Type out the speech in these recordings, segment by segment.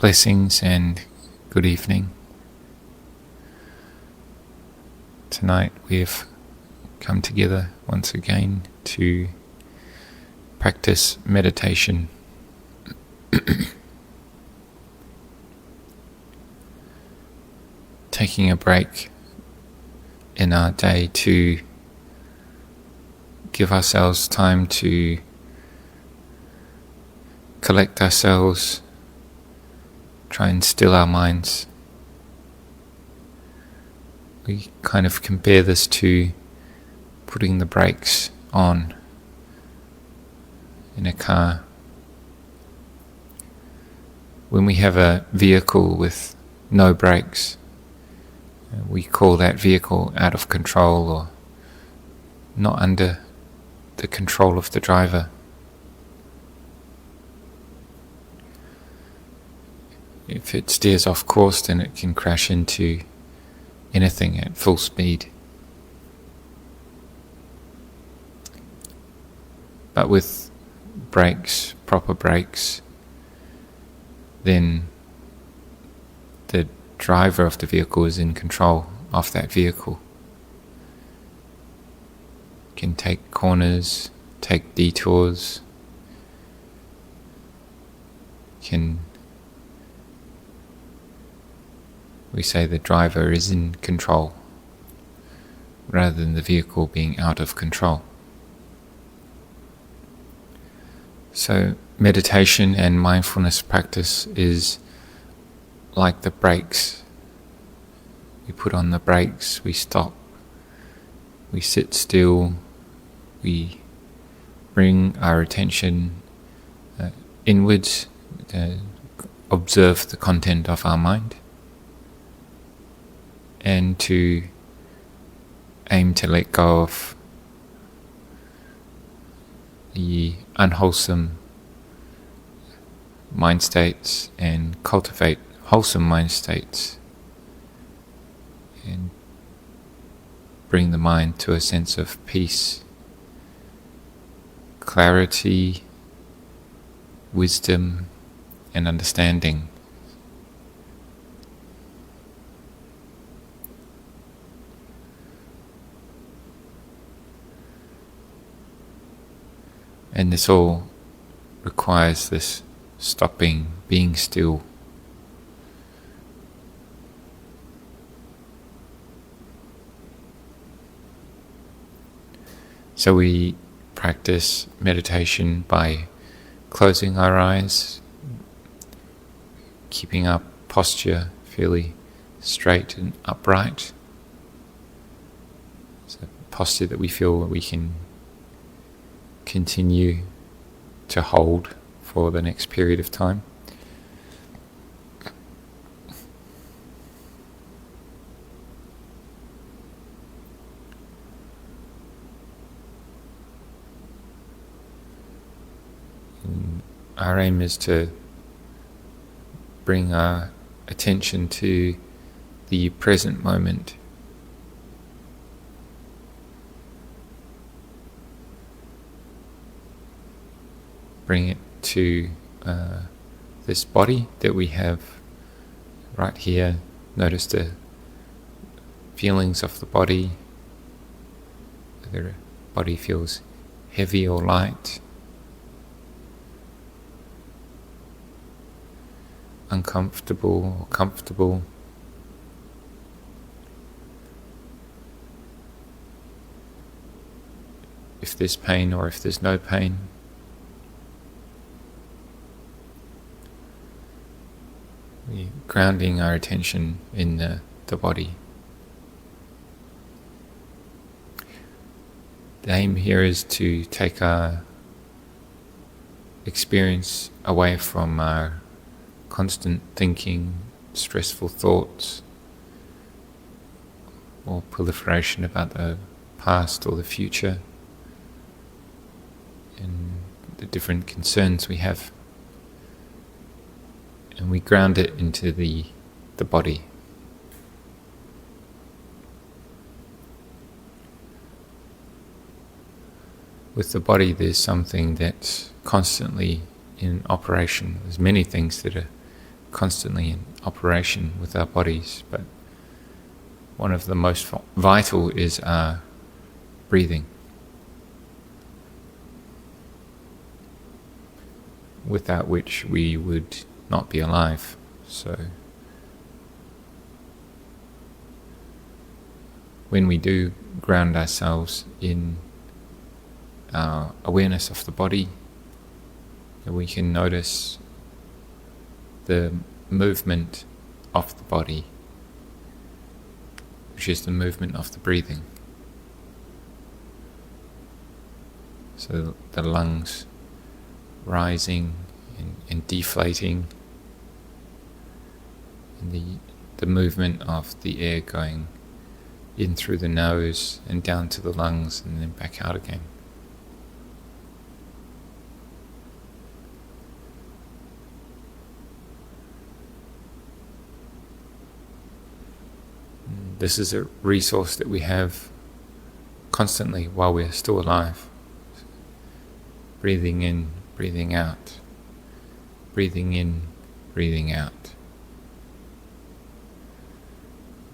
Blessings and good evening. Tonight we've come together once again to practice meditation. Taking a break in our day to give ourselves time to collect ourselves, try and still our minds. We kind of compare this to putting the brakes on in a car. When we have a vehicle with no brakes, we call that vehicle out of control or not under the control of the driver. If it steers off course, then it can crash into anything at full speed. But with brakes, proper brakes, then the driver of the vehicle is in control of that vehicle. Can take corners, take detours, we say the driver is in control rather than the vehicle being out of control. So meditation and mindfulness practice is like the brakes. We put on the brakes, we stop, we sit still, we bring our attention inwards, observe the content of our mind, and to aim to let go of the unwholesome mind states and cultivate wholesome mind states and bring the mind to a sense of peace, clarity, wisdom and understanding. And this all requires this stopping, being still. So we practice meditation by closing our eyes, keeping our posture fairly straight and upright. It's a posture that we feel that we can continue to hold for the next period of time. And our aim is to bring our attention to the present moment. Bring it to this body that we have right here. Notice the feelings of the body, whether the body feels heavy or light, uncomfortable or comfortable. If there's pain or if there's no pain. We're grounding our attention in the body. The aim here is to take our experience away from our constant thinking, stressful thoughts, or proliferation about the past or the future, and the different concerns we have. And we ground it into the body. With the body, there's something that's constantly in operation. There's many things that are constantly in operation with our bodies, but one of the most vital is our breathing, without which we would not be alive. So when we do ground ourselves in our awareness of the body, we can notice the movement of the body, which is the movement of the breathing. So the lungs rising and deflating, and the movement of the air going in through the nose and down to the lungs and then back out again. This is a resource that we have constantly while we're still alive. Breathing in, breathing out. Breathing in, breathing out.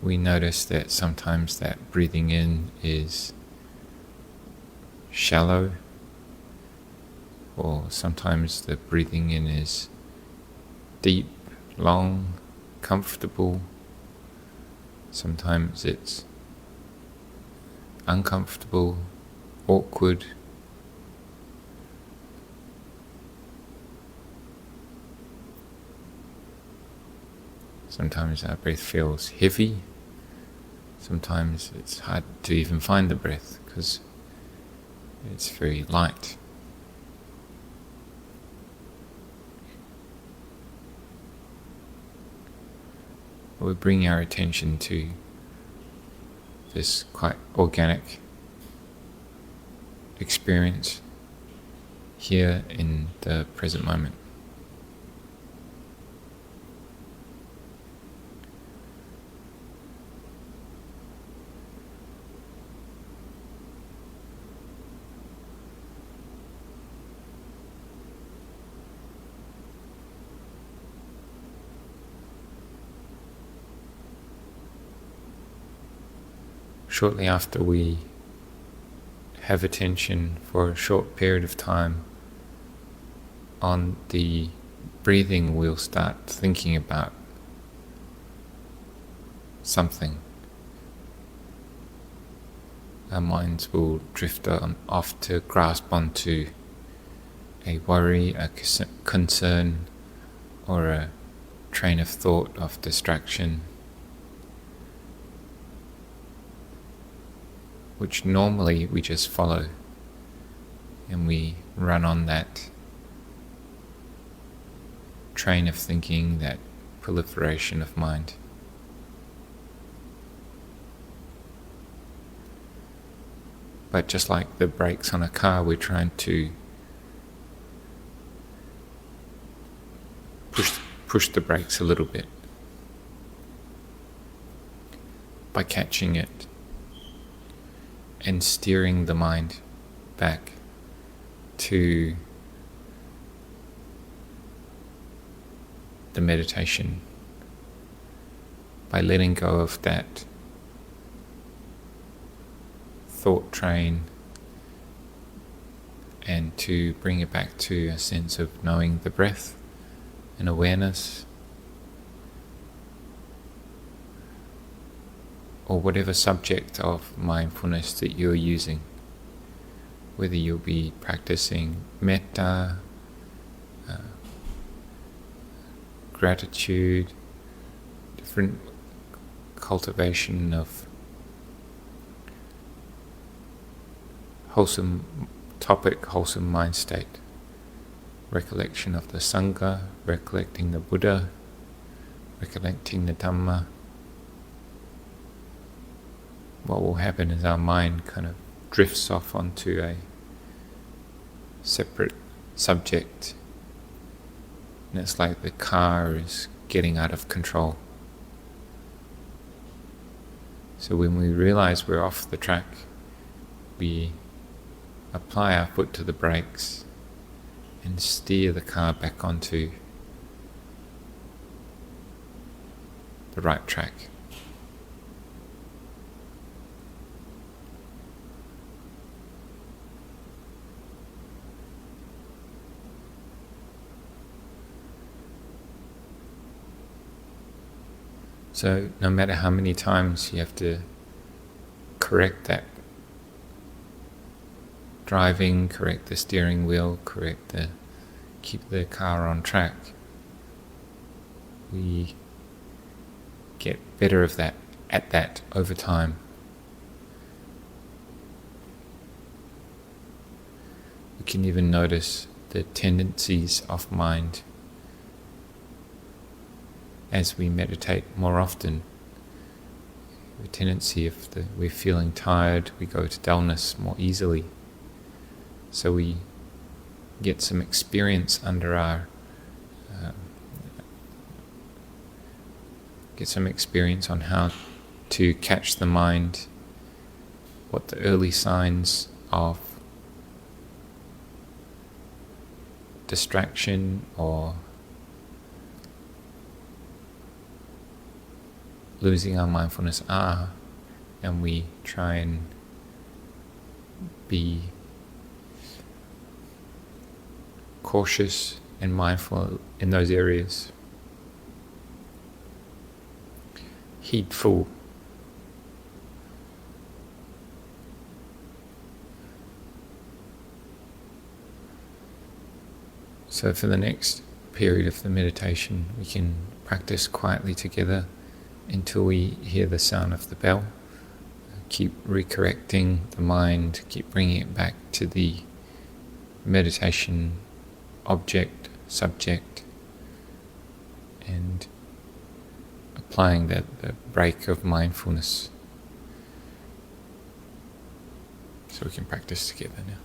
We notice that sometimes that breathing in is shallow, or sometimes the breathing in is deep, long, comfortable. Sometimes it's uncomfortable, awkward. Sometimes our breath feels heavy. Sometimes it's hard to even find the breath because it's very light. We bring our attention to this quite organic experience here in the present moment. Shortly after we have attention for a short period of time on the breathing, we'll start thinking about something. Our minds will drift off to grasp onto a worry, a concern, or a train of thought of distraction, which normally we just follow, and we run on that train of thinking, that proliferation of mind. But just like the brakes on a car, we're trying to push the brakes a little bit by catching it and steering the mind back to the meditation by letting go of that thought train and to bring it back to a sense of knowing the breath and awareness, or whatever subject of mindfulness that you're using, whether you'll be practicing metta, gratitude, different cultivation of wholesome topic, wholesome mind state, recollection of the Sangha, recollecting the Buddha, recollecting the Dhamma. What will happen is our mind kind of drifts off onto a separate subject, and it's like the car is getting out of control. So when we realize we're off the track, we apply our foot to the brakes and steer the car back onto the right track. So no matter how many times you have to correct that driving, correct the steering wheel, keep the car on track, we get better at that over time. We can even notice the tendencies of mind as we meditate more often. The tendency we're feeling tired, we go to dullness more easily. So we get some experience under our get some experience on how to catch the mind, what the early signs of distraction or losing our mindfulness are, and we try and be cautious and mindful in those areas. Heedful. So for the next period of the meditation, we can practice quietly together until we hear the sound of the bell. Keep recorrecting the mind, keep bringing it back to the meditation object, subject, and applying the break of mindfulness. So we can practice together now.